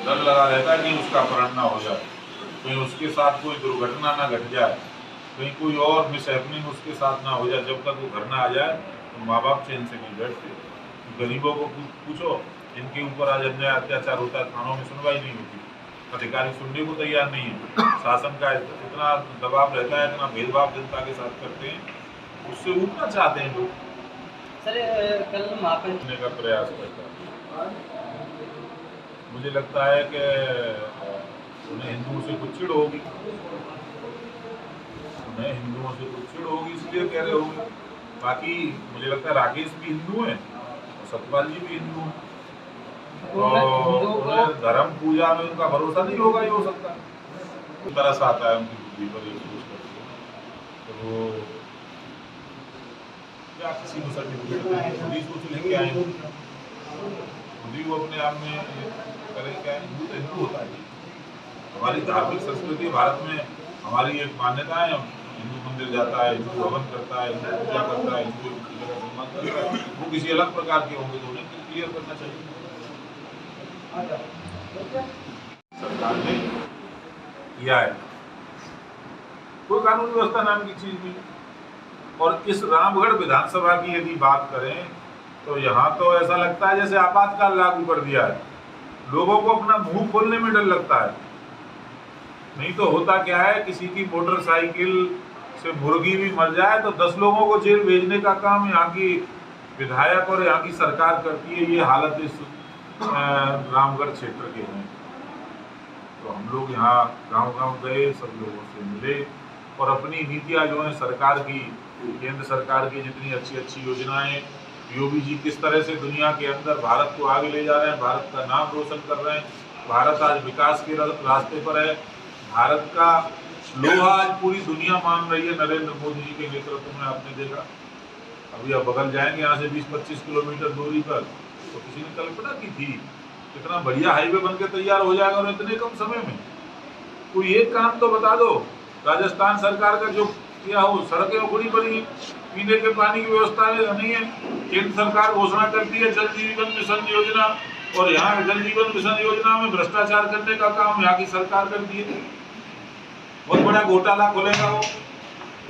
डर लगा रहता है कि उसका अपहरण ना हो जाए, कहीं उसके साथ कोई दुर्घटना ना घट जाए, कहीं कोई और मिसहैपनिंग उसके साथ ना हो जाए। जब तक वो घर ना आ जाए तो माँ बाप चैन से नहीं बैठते। गरीबों को पूछो, इनके ऊपर आज अन्याय अत्याचार होता है, थानों में सुनवाई नहीं होती, अधिकारी सुनने को तैयार नहीं है, शासन का इतना दबाव रहता है, इतना भेदभाव जनता के साथ करते हैं, उससे उठना चाहते हैं लोग। सर कल महापंचायत का प्रयास करता है। मुझे लगता है कि उन्हें हिंदुओं से कुछ चिढ़ होगी, इसलिए कह रहे होंगे। बाकी मुझे लगता है राकेश भी हिंदू हैं और सतपाल जी भी हिंदू हैं, तो उन्हें धर्म पूजा में उनका भरोसा नहीं होगा, ये हो सकता है। तरस आता है उनकी बुद्धि पर, ये सोच करके तो वो क्या किसी को सर्टिफिकेट खुद ही सोच लेके आए, खुद ही वो अपने आप में करे क्या। हिंदू तो हिंदू होता है, हमारी धार्मिक संस्कृति भारत में हमारी एक मान्यता है। हिंदू मंदिर जाता है, हिंदू हवन करता है, हिंदू पूजा करता है, हिंदू जगह सम्मान करता है। वो किसी अलग प्रकार के होंगे तो उन्हें क्लियर करना चाहिए। सरकार ने किया है, कोई कानून व्यवस्था नाम की चीज नहीं। और इस रामगढ़ विधानसभा की यदि बात करें तो यहाँ तो ऐसा लगता है जैसे आपातकाल लागू कर दिया है, लोगों को अपना मुंह खोलने में डर लगता है। नहीं तो होता क्या है, किसी की मोटरसाइकिल से मुर्गी भी मर जाए तो 10 लोगों को जेल भेजने का काम यहाँ की विधायक और यहाँ की सरकार करती है। ये हालत इस रामगढ़ क्षेत्र के हैं। तो हम लोग यहाँ गांव-गांव गए, सब लोगों से मिले और अपनी नीतियाँ जो है सरकार की, केंद्र सरकार की जितनी अच्छी अच्छी योजनाएं, योगी जी किस तरह से दुनिया के अंदर भारत को आगे ले जा रहे हैं, भारत का नाम रोशन कर रहे हैं, भारत आज विकास के रास्ते पर है, भारत का लोहा आज पूरी दुनिया मान रही है नरेंद्र मोदी जी के नेतृत्व में। आपने देखा, अभी आप बगल जाएंगे यहाँ से 20-25 किलोमीटर दूरी पर, तो किसी ने कल्पना की थी कितना बढ़िया हाईवे बन के तैयार हो जाएगा और इतने कम समय में। कोई एक काम तो बता दो, राजस्थान सरकार का जो किया हो, सड़कें उखड़ी पड़ी, पीने के पानी की व्यवस्था नहीं है। केंद्र सरकार घोषणा करती है जल जीवन मिशन योजना, और यहाँ जल जीवन मिशन योजना में भ्रष्टाचार करने का काम यहाँ की सरकार करती है। बहुत बड़ा घोटाला खुलेगा वो,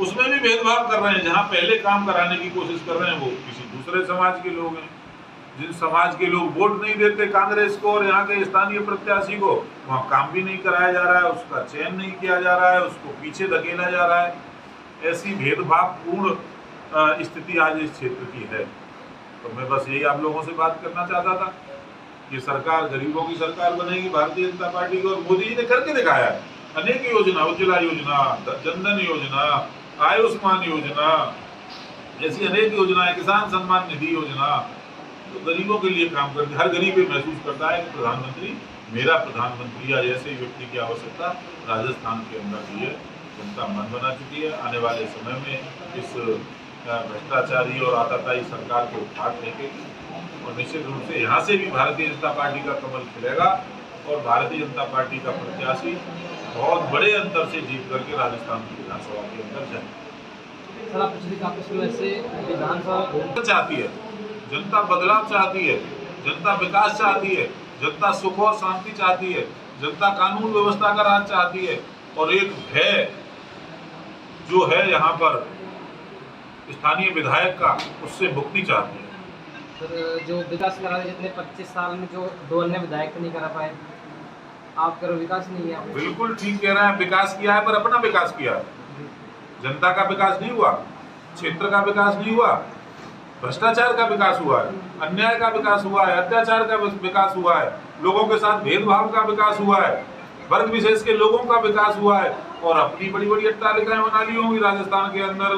उसमें भी भेदभाव कर रहे हैं। जहाँ पहले काम कराने की कोशिश कर रहे हैं वो किसी दूसरे समाज के लोग हैं। जिन समाज के लोग वोट नहीं देते कांग्रेस को और यहाँ के स्थानीय प्रत्याशी को, वहाँ काम भी नहीं कराया जा रहा है, उसका चयन नहीं किया जा रहा है, उसको पीछे धकेला जा रहा है। ऐसी भेदभावपूर्ण स्थिति आज इस क्षेत्र की है। तो मैं बस यही आप लोगों से बात करना चाहता था कि सरकार गरीबों की सरकार बनेगी भारतीय जनता पार्टी को, और मोदी जी ने करके दिखाया है। अनेक योजना, उज्ज्वला योजना, जनधन योजना, आयुष्मान योजना जैसी अनेक योजनाएं, किसान सम्मान निधि योजना, तो गरीबों के लिए काम करते। हर गरीब ये महसूस करता है कि प्रधानमंत्री, मेरा प्रधानमंत्री या ऐसे व्यक्ति की आवश्यकता राजस्थान के अंदर भी है। जनता मन बना चुकी है। आने वाले समय में इस भ्रष्टाचारी और आताताई सरकार को उखाड़ फेंकेगी और निश्चित रूप से यहाँ से भी भारतीय जनता पार्टी का कमल खिलेगा और भारतीय जनता पार्टी का प्रत्याशी बहुत बड़े अंतर से जीत करके राजस्थान की विधानसभा के अंदर जाए। सर, आप पिछले काफी समय से विधानसभा चाहती है जनता, बदलाव चाहती है जनता, विकास चाहती है जनता, सुख और शांति चाहती है जनता, कानून व्यवस्था का राज चाहती है, और एक भय जो है यहाँ पर स्थानीय विधायक का, उससे मुक्ति चाहती है। सर, जो विकास करा रहे, जितने 25 साल में जो 2 अन्य विधायक नहीं करा पाए, आप करो विकास नहीं है। बिल्कुल ठीक कह रहे हैं, विकास किया है पर अपना विकास किया है, जनता का विकास नहीं हुआ, क्षेत्र का विकास नहीं हुआ, भ्रष्टाचार का विकास हुआ है, अन्याय का विकास हुआ है, अत्याचार का विकास हुआ है, लोगों के साथ भेदभाव का विकास हुआ है, वर्ग विशेष के लोगों का विकास हुआ है, और अपनी बड़ी बड़ी अट्टालिकाएं बना ली होंगी राजस्थान के अंदर,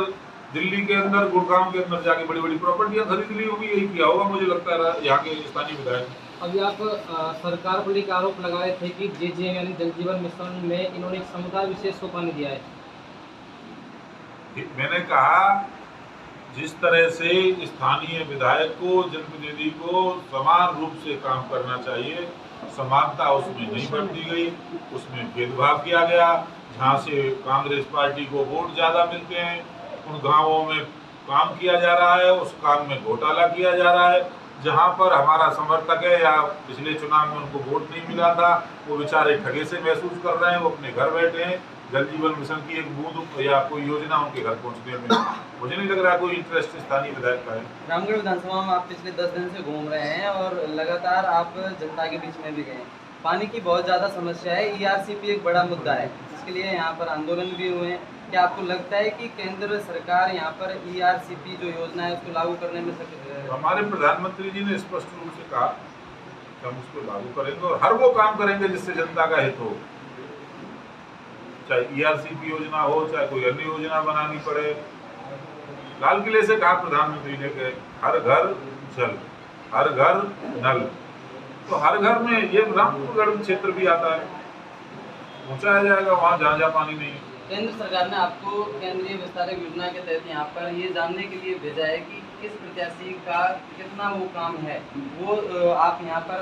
दिल्ली के अंदर, गुड़गांव के अंदर जाके बड़ी बड़ी प्रॉपर्टियां खरीद ली होगी। यही किया होगा मुझे लगता है यहाँ के स्थानीय विधायक। अभी आप सरकार पर एक आरोप लगा रहे थे कि JJM यानी जल जीवन मिशन में इन्होंने एक समुदाय विशेष को पानी दिया है। मैंने कहा जिस तरह से स्थानीय विधायक को, जनप्रतिनिधि को समान रूप से काम करना चाहिए, समानता उसमें नहीं बरती गई, उसमें भेदभाव किया गया। जहाँ से कांग्रेस पार्टी को वोट ज़्यादा मिलते हैं उन गांवों में काम किया जा रहा है, उस काम में घोटाला किया जा रहा है। जहाँ पर हमारा समर्थक है या पिछले चुनाव में उनको वोट नहीं मिला था, वो बेचारे ठगे से महसूस कर रहे हैं, वो अपने घर बैठे हैं। जल जीवन मिशन की एक बूंद या कोई योजना उनके घर पहुँचने में मुझे नहीं लग रहा कोई इंटरेस्ट स्थानीय विधायक का है। रामगढ़ विधानसभा में आप पिछले 10 दिन से घूम रहे हैं और लगातार आप जनता के बीच में भी गए। पानी की बहुत ज़्यादा समस्या है, ईआरसीपी एक बड़ा मुद्दा है, इसके लिए यहाँ पर आंदोलन भी हुए हैं। क्या आपको लगता है कि केंद्र सरकार यहाँ पर ईआरसीपी जो योजना है उसको लागू करने में हमारे प्रधानमंत्री जी ने स्पष्ट रूप से कहा कि हम उसको लागू करेंगे और हर वो काम करेंगे जिससे जनता का हित हो, चाहे ईआरसीपी योजना हो, चाहे कोई अन्य योजना बनानी पड़े। लाल किले से कहा प्रधानमंत्री ने कि हर घर जल, हर घर नल, तो हर घर में ये रामपुरगढ़ क्षेत्र भी आता है, पहुंचाया जाएगा वहाँ जहाँ जहाँ पानी नहीं है। केंद्र सरकार ने आपको केंद्रीय विस्तारक योजना के तहत यहाँ पर ये जानने के लिए भेजा है कि किस प्रत्याशी का कितना वो काम है, वो आप यहाँ पर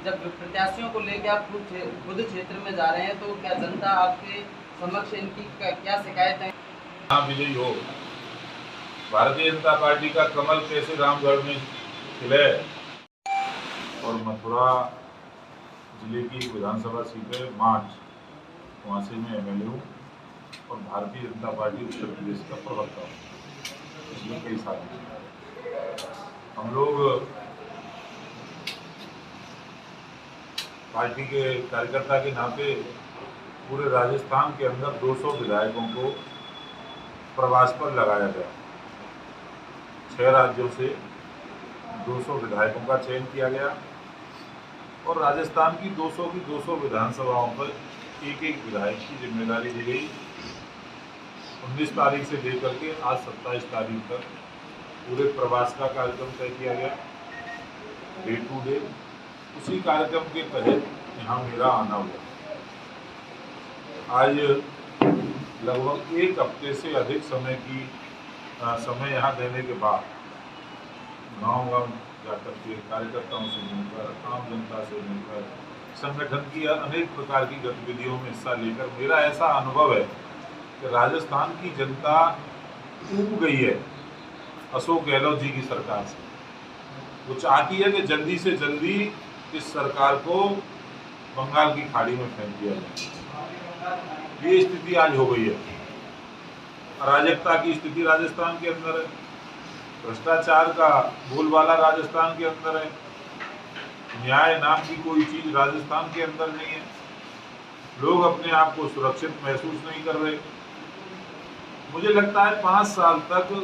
जब प्रत्याशियों को लेकर आप खुद क्षेत्र में जा रहे हैं तो क्या जनता आपके समक्ष इनकी क्या शिकायत है? हाँ, विजयी हो, भारतीय जनता पार्टी का कमल कैसे रामगढ़ में खिले और मथुरा जिले की विधानसभा सीट है मार्च, वहाँ से मैं एमएलए हूँ और भारतीय जनता पार्टी उत्तर प्रदेश का प्रवक्ता हूँ पिछले कई साल। हम लोग पार्टी के कार्यकर्ता के नाते पूरे राजस्थान के अंदर 200 विधायकों को प्रवास पर लगाया गया। 6 राज्यों से 200 विधायकों का चयन किया गया और राजस्थान की 200 विधानसभाओं पर एक विधायक की जिम्मेदारी दी गई। 19 तारीख से लेकर के आज 27 तारीख तक पूरे प्रवास का कार्यक्रम तय किया गया, डे टू डे। उसी कार्यक्रम के तहत यहाँ मेरा आना हुआ। आज लगभग 1 हफ्ते से अधिक समय यहाँ देने के बाद गाँव जाकर के कार्यकर्ताओं से मिलकर, आम जनता से मिलकर, संगठन की अनेक प्रकार की गतिविधियों में हिस्सा लेकर मेरा ऐसा अनुभव है कि राजस्थान की जनता ऊब गई है अशोक गहलोत जी की सरकार से। वो चाहती है कि जल्दी से जल्दी इस सरकार को बंगाल की खाड़ी में फेंक दिया जाए। ये स्थिति आज हो गई है। अराजकता की स्थिति राजस्थान के अंदर है, भ्रष्टाचार का बोलबाला राजस्थान के अंदर है, न्याय नाम की कोई चीज राजस्थान के अंदर नहीं है, लोग अपने आप को सुरक्षित महसूस नहीं कर रहे। मुझे लगता है 5 साल तक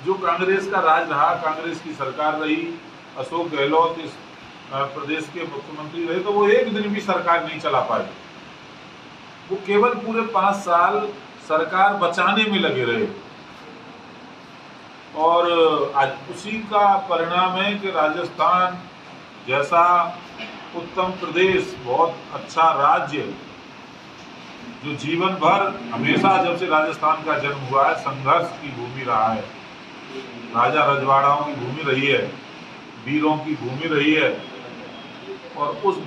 जो कांग्रेस का राज रहा, कांग्रेस की सरकार रही, अशोक गहलोत इस प्रदेश के मुख्यमंत्री रहे, तो वो एक दिन भी सरकार नहीं चला पाए। वो केवल पूरे 5 साल सरकार बचाने में लगे रहे और आज उसी का परिणाम है कि राजस्थान जैसा उत्तम प्रदेश, बहुत अच्छा राज्य, जो जीवन भर हमेशा जब से राजस्थान का जन्म हुआ है संघर्ष की भूमि रहा है, राजा रजवाड़ाओं की भूमि रही है, वीरों की भूमि रही है और उस